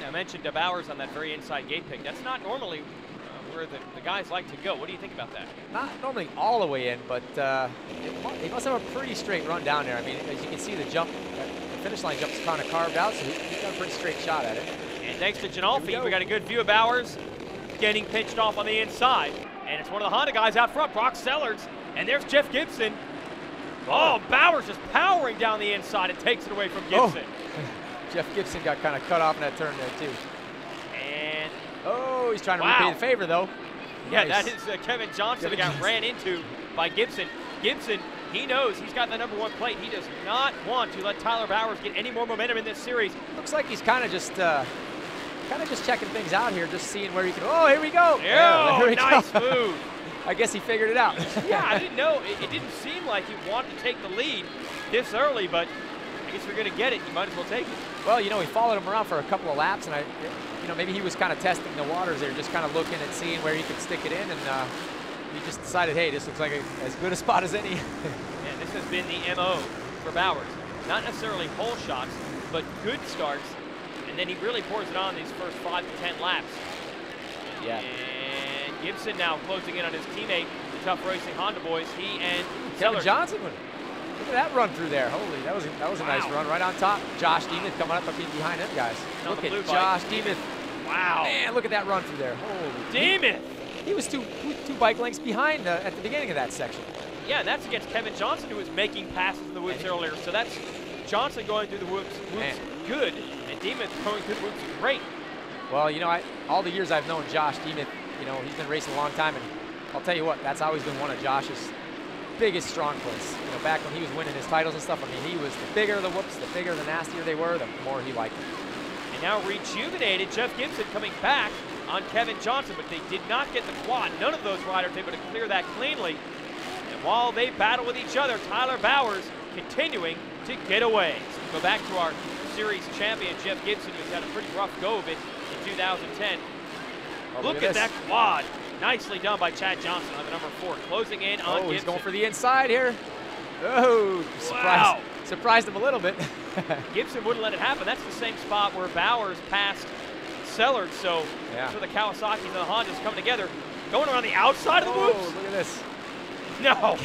I mentioned Bowers on that very inside gate pick. That's not normally where the guys like to go. What do you think about that? Not normally all the way in, but he must have a pretty straight run down there. I mean, as you can see, the jump, the finish line jump's kind of carved out, so he's got a pretty straight shot at it. And thanks to Janolfi, we got a good view of Bowers getting pinched off on the inside. And it's one of the Honda guys out front, Brock Sellards. And there's Jeff Gibson. Oh, Bowers just powering down the inside and takes it away from Gibson. Oh. Jeff Gibson got kind of cut off in that turn there, too. And oh, he's trying to repay the favor, though. Yeah, Nice. that is Kevin Johnson who got ran into by Gibson. Gibson, he knows he's got the #1 plate. He does not want to let Tyler Bowers get any more momentum in this series. Looks like he's kind of just checking things out here, just seeing where he can. Oh, here we go. Yeah, there we nice go. move. I guess he figured it out. Yeah, I didn't know. It didn't seem like he wanted to take the lead this early, but I guess we're going to get it. You might as well take it. Well, you know, he followed him around for a couple of laps, and maybe he was kind of testing the waters there, just kind of looking and seeing where he could stick it in, and he just decided, hey, this looks like as good a spot as any. And this has been the MO for Bowers. Not necessarily hole shots, but good starts, and then he really pours it on these first 5 to 10 laps. Yeah. And Gibson now closing in on his teammate, the Tough Racing Honda boys. He and Kevin Johnson. Look at that run through there. Holy, that was a nice run right on top. Josh Demuth coming up behind them guys. Look at Josh Demuth. Wow. Man, look at that run through there. Holy. Demuth. He was two bike lengths behind at the beginning of that section. Yeah, and that's against Kevin Johnson, who was making passes in the whoops earlier. So that's Johnson going through the whoops good, and Demuth going through the whoops great. Well, you know, all the years I've known Josh Demuth, you know, he's been racing a long time, and I'll tell you what, that's always been one of Josh's biggest strong points. You know, back when he was winning his titles and stuff, I mean, he was the bigger the whoops, the bigger, the nastier they were, the more he liked them. And now rejuvenated, Jeff Gibson coming back on Kevin Johnson, but they did not get the quad. None of those riders able to clear that cleanly. And while they battle with each other, Tyler Bowers continuing to get away. So we go back to our series champion, Jeff Gibson, who's had a pretty rough go of it in 2010. Oh, look at that quad. Nicely done by Chad Johnson on the #4, closing in on Gibson. He's going for the inside here. Oh, surprised him a little bit. Gibson wouldn't let it happen. That's the same spot where Bowers passed Sellard. So that's where the Kawasaki's and the Hondas come together. Going around the outside of the whoops. Look at this. No,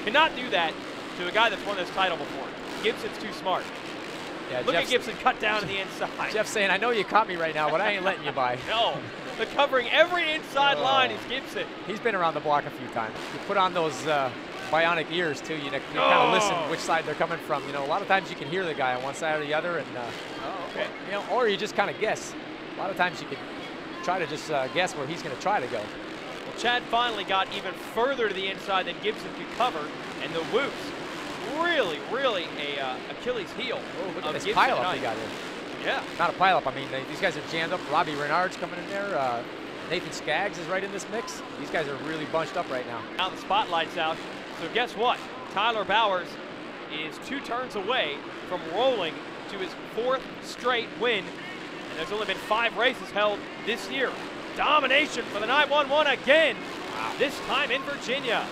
cannot do that to a guy that's won this title before. Gibson's too smart. Yeah, look at Gibson cut down to the inside. Jeff's saying, I know you caught me right now, but I ain't letting you by. No, the covering every inside line is Gibson. He's been around the block a few times. You put on those bionic ears too. You kind of listen which side they're coming from. You know, a lot of times you can hear the guy on one side or the other, and you know, or you just kind of guess. A lot of times you can try to just guess where he's going to try to go. Well, Chad finally got even further to the inside than Gibson could cover, and the whoops really a Achilles heel. Oh, look at this pileup they got here. Yeah. Not a pileup. I mean, these guys are jammed up. Robbie Renard's coming in there. Nathan Skaggs is right in this mix. These guys are really bunched up right now. Now the spotlight's out. So guess what? Tyler Bowers is 2 turns away from rolling to his 4th straight win. And there's only been 5 races held this year. Domination for the 911 again. Wow. This time in Virginia.